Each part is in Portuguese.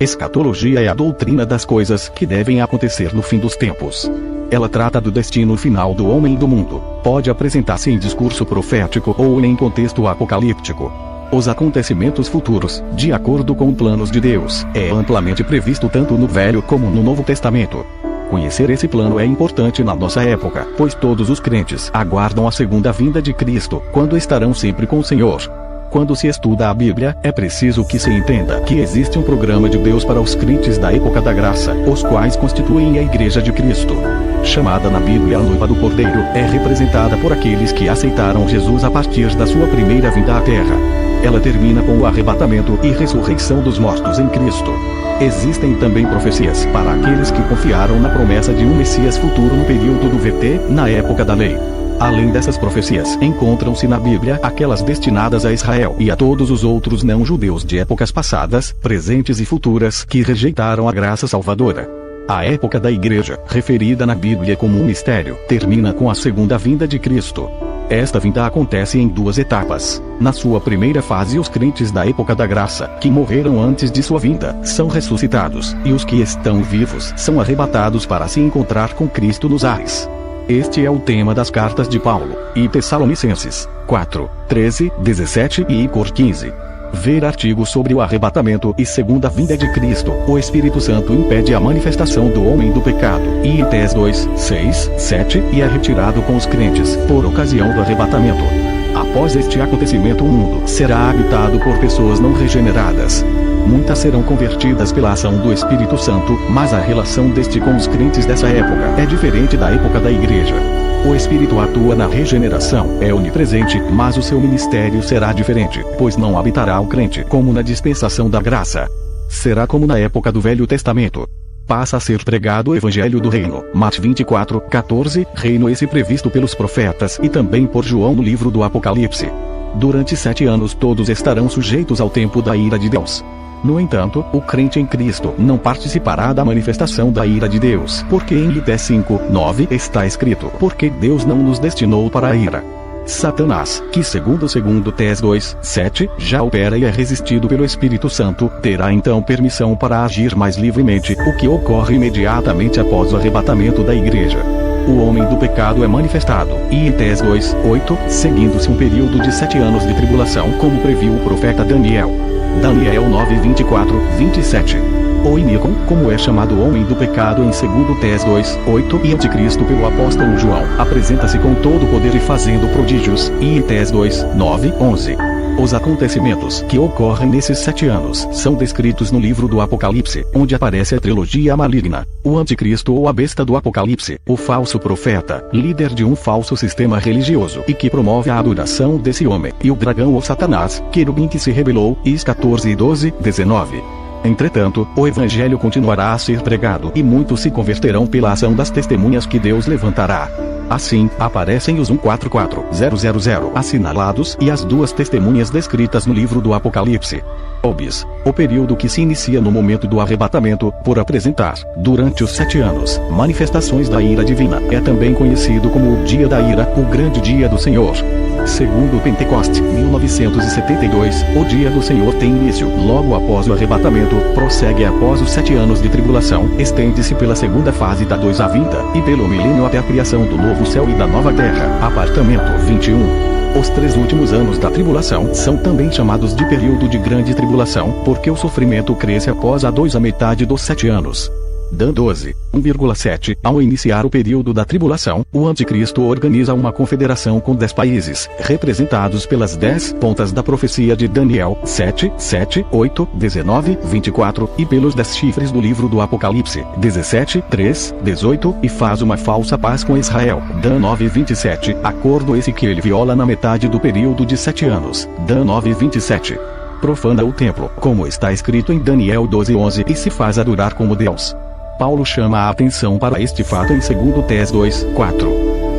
Escatologia é a doutrina das coisas que devem acontecer no fim dos tempos. Ela trata do destino final do homem e do mundo. Pode apresentar-se em discurso profético ou em contexto apocalíptico. Os acontecimentos futuros, de acordo com planos de Deus, é amplamente previsto tanto no Velho como no Novo Testamento. Conhecer esse plano é importante na nossa época, pois todos os crentes aguardam a segunda vinda de Cristo, quando estarão sempre com o Senhor. Quando se estuda a Bíblia, é preciso que se entenda que existe um programa de Deus para os crentes da época da graça, os quais constituem a Igreja de Cristo. Chamada na Bíblia a noiva do Cordeiro, é representada por aqueles que aceitaram Jesus a partir da sua primeira vinda à Terra. Ela termina com o arrebatamento e ressurreição dos mortos em Cristo. Existem também profecias para aqueles que confiaram na promessa de um Messias futuro no período do VT, na época da lei. Além dessas profecias, encontram-se na Bíblia aquelas destinadas a Israel e a todos os outros não-judeus de épocas passadas, presentes e futuras que rejeitaram a graça salvadora. A época da Igreja, referida na Bíblia como um mistério, termina com a segunda vinda de Cristo. Esta vinda acontece em duas etapas. Na sua primeira fase, os crentes da época da graça, que morreram antes de sua vinda, são ressuscitados, e os que estão vivos são arrebatados para se encontrar com Cristo nos ares. Este é o tema das cartas de Paulo, e Tessalonicenses, 4, 13, 17 e Cor 15. Ver artigo sobre o arrebatamento e segunda vinda de Cristo. O Espírito Santo impede a manifestação do homem do pecado. E Tés 2, 6, 7 e é retirado com os crentes, por ocasião do arrebatamento. Após este acontecimento, o mundo será habitado por pessoas não regeneradas. Muitas serão convertidas pela ação do Espírito Santo, mas a relação deste com os crentes dessa época é diferente da época da Igreja. O Espírito atua na regeneração, é onipresente, mas o seu ministério será diferente, pois não habitará o crente como na dispensação da graça. Será como na época do Velho Testamento. Passa a ser pregado o Evangelho do Reino. Mateus 24, 14, reino esse previsto pelos profetas e também por João no livro do Apocalipse. Durante 7 anos todos estarão sujeitos ao tempo da ira de Deus. No entanto, o crente em Cristo não participará da manifestação da ira de Deus, porque em Tés 5, 9 está escrito: porque Deus não nos destinou para a ira. Satanás, que segundo Tés 2, 7, já opera e é resistido pelo Espírito Santo, terá então permissão para agir mais livremente, o que ocorre imediatamente após o arrebatamento da Igreja. O homem do pecado é manifestado, e Tés 2, 8, seguindo-se um período de 7 anos de tribulação, como previu o profeta Daniel. Daniel 9, 24, 27. O Inicon, como é chamado o homem do pecado em 2 Tés 2, 8 e Anticristo pelo apóstolo João, apresenta-se com todo o poder e fazendo prodígios, e Tés 2, 9, 11. Os acontecimentos que ocorrem nesses 7 anos são descritos no livro do Apocalipse, onde aparece a trilogia maligna, o Anticristo ou a besta do Apocalipse, o falso profeta, líder de um falso sistema religioso e que promove a adoração desse homem, e o dragão ou Satanás, querubim que se rebelou, Is 14 e 12, 19. Entretanto, o Evangelho continuará a ser pregado e muitos se converterão pela ação das testemunhas que Deus levantará. Assim, aparecem os 144000 assinalados e as 2 testemunhas descritas no livro do Apocalipse. Obis, o período que se inicia no momento do arrebatamento, por apresentar, durante os 7 anos, manifestações da ira divina, é também conhecido como o dia da ira, o grande dia do Senhor. Segundo Pentecoste, 1972, o dia do Senhor tem início logo após o arrebatamento, prossegue após os 7 anos de tribulação, estende-se pela segunda fase da 2 à vinda, e pelo milênio até a criação do novo céu e da nova terra. Apartamento 21. Os 3 últimos anos da tribulação são também chamados de período de grande tribulação, porque o sofrimento cresce após a 2 à metade dos 7 anos. Dan 12, 1,7. Ao iniciar o período da tribulação, o Anticristo organiza uma confederação com 10 países, representados pelas 10 pontas da profecia de Daniel, 7, 7, 8, 19, 24, e pelos 10 chifres do livro do Apocalipse, 17, 3, 18, e faz uma falsa paz com Israel. Dan 9, 27. Acordo esse que ele viola na metade do período de 7 anos. Dan 9, 27. Profana o templo, como está escrito em Daniel 12, 11, e se faz adorar como Deus. Paulo chama a atenção para este fato em 2 Tés 2, 4.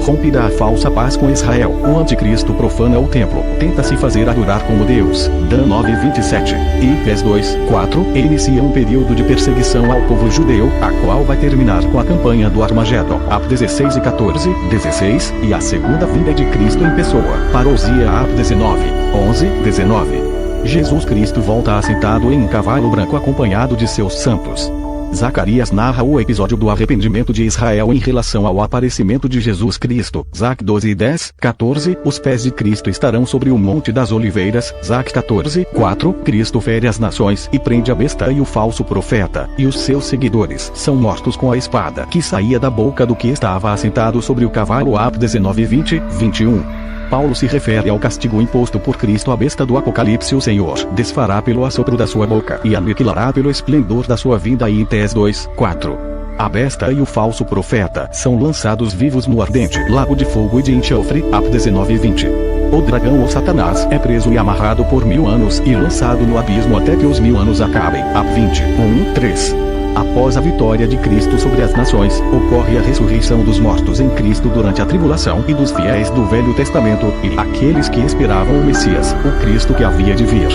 Rompida a falsa paz com Israel, o Anticristo profana o templo, tenta se fazer adorar como Deus. Dan 9, 27. E Tés 2, 4, inicia um período de perseguição ao povo judeu, a qual vai terminar com a campanha do Armagedon, Ap 16 e 14, 16, e a segunda vinda de Cristo em pessoa, parousia Ap 19, 11, 19. Jesus Cristo volta assentado em um cavalo branco acompanhado de seus santos. Zacarias narra o episódio do arrependimento de Israel em relação ao aparecimento de Jesus Cristo. Zac 12:10, 14. Os pés de Cristo estarão sobre o Monte das Oliveiras. Zac 14, 4. Cristo fere as nações e prende a besta e o falso profeta, e os seus seguidores são mortos com a espada que saía da boca do que estava assentado sobre o cavalo. Ap 19:20, 21. Paulo se refere ao castigo imposto por Cristo à besta do Apocalipse. O Senhor desfará pelo assopro da sua boca e aniquilará pelo esplendor da sua vinda. E Tés 2, 4. A besta e o falso profeta são lançados vivos no ardente lago de fogo e de enxofre. Ap 19:20. O dragão ou Satanás é preso e amarrado por 1000 anos e lançado no abismo até que os 1000 anos acabem. Ap 21, 3. Após a vitória de Cristo sobre as nações, ocorre a ressurreição dos mortos em Cristo durante a tribulação e dos fiéis do Velho Testamento, e aqueles que esperavam o Messias, o Cristo que havia de vir.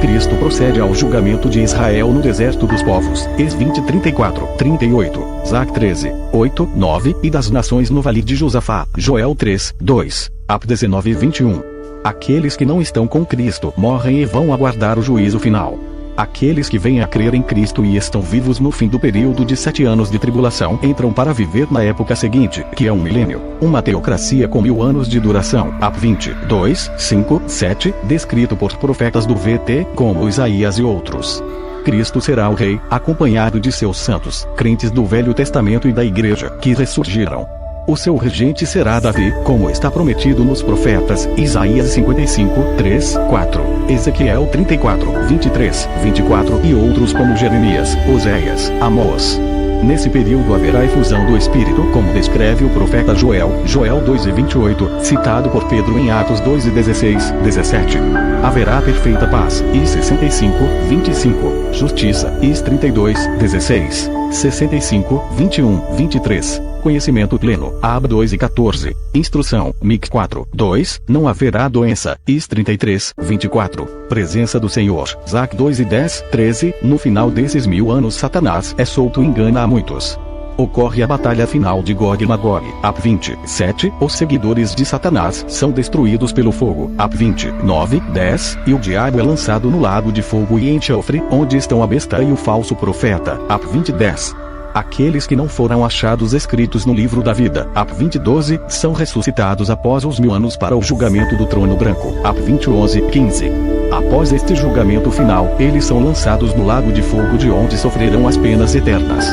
Cristo procede ao julgamento de Israel no deserto dos povos. Ex 20, 34, 38. Zac 13, 8, 9. E das nações no vale de Josafá. Joel 3, 2. Ap 19, 21. Aqueles que não estão com Cristo morrem e vão aguardar o juízo final. Aqueles que vêm a crer em Cristo e estão vivos no fim do período de 7 anos de tribulação entram para viver na época seguinte, que é um milênio, uma teocracia com 1000 anos de duração. Ap 22, 5, 7, descrito por profetas do VT, como Isaías e outros. Cristo será o rei, acompanhado de seus santos, crentes do Velho Testamento e da Igreja, que ressurgiram. O seu regente será Davi, como está prometido nos profetas, Isaías 55, 3, 4, Ezequiel 34, 23, 24 e outros como Jeremias, Oséias, Amós. Nesse período haverá efusão do Espírito, como descreve o profeta Joel, Joel 2:28, citado por Pedro em Atos 2:16, 17. Haverá perfeita paz, e 65, 25, justiça, e 32, 16, 65, 21, 23. Conhecimento pleno, Ab 2:14. Instrução, Mic 4, 2. Não haverá doença, Is 33, 24. Presença do Senhor, Zac 2:10, 13. No final desses 1000 anos Satanás é solto e engana a muitos. Ocorre a batalha final de Gog e Magog. Ap 27. Os seguidores de Satanás são destruídos pelo fogo. Ap 29, 10. E o diabo é lançado no lago de fogo e enxofre, onde estão a besta e o falso profeta. Ap 10. Aqueles que não foram achados escritos no livro da vida, Ap 12, são ressuscitados após os 1000 anos para o julgamento do trono branco, Ap 11, 15. Após este julgamento final, eles são lançados no lago de fogo de onde sofrerão as penas eternas.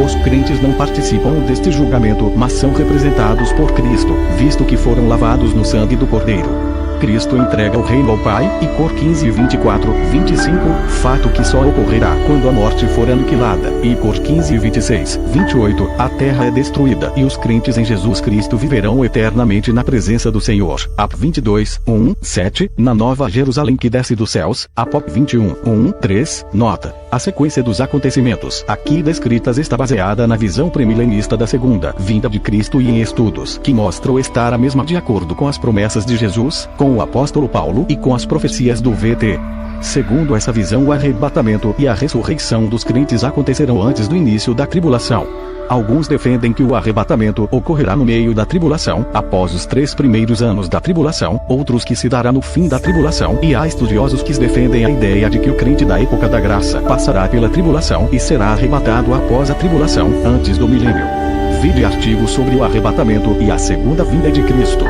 Os crentes não participam deste julgamento, mas são representados por Cristo, visto que foram lavados no sangue do Cordeiro. Cristo entrega o reino ao Pai, e Cor 15, 24, 25, fato que só ocorrerá quando a morte for aniquilada, e Cor 15, 26, 28, a terra é destruída e os crentes em Jesus Cristo viverão eternamente na presença do Senhor. Ap 22, 1, 7, na Nova Jerusalém que desce dos céus, Apop 21, 1, 3, nota. A sequência dos acontecimentos aqui descritas está baseada na visão premilenista da segunda vinda de Cristo e em estudos que mostram estar a mesma de acordo com as promessas de Jesus, com o apóstolo Paulo e com as profecias do VT. Segundo essa visão, o arrebatamento e a ressurreição dos crentes acontecerão antes do início da tribulação. Alguns defendem que o arrebatamento ocorrerá no meio da tribulação, após os 3 primeiros anos da tribulação, outros que se dará no fim da tribulação, e há estudiosos que defendem a ideia de que o crente da época da graça passará pela tribulação e será arrebatado após a tribulação, antes do milênio. Vide artigos sobre o arrebatamento e a segunda vinda de Cristo.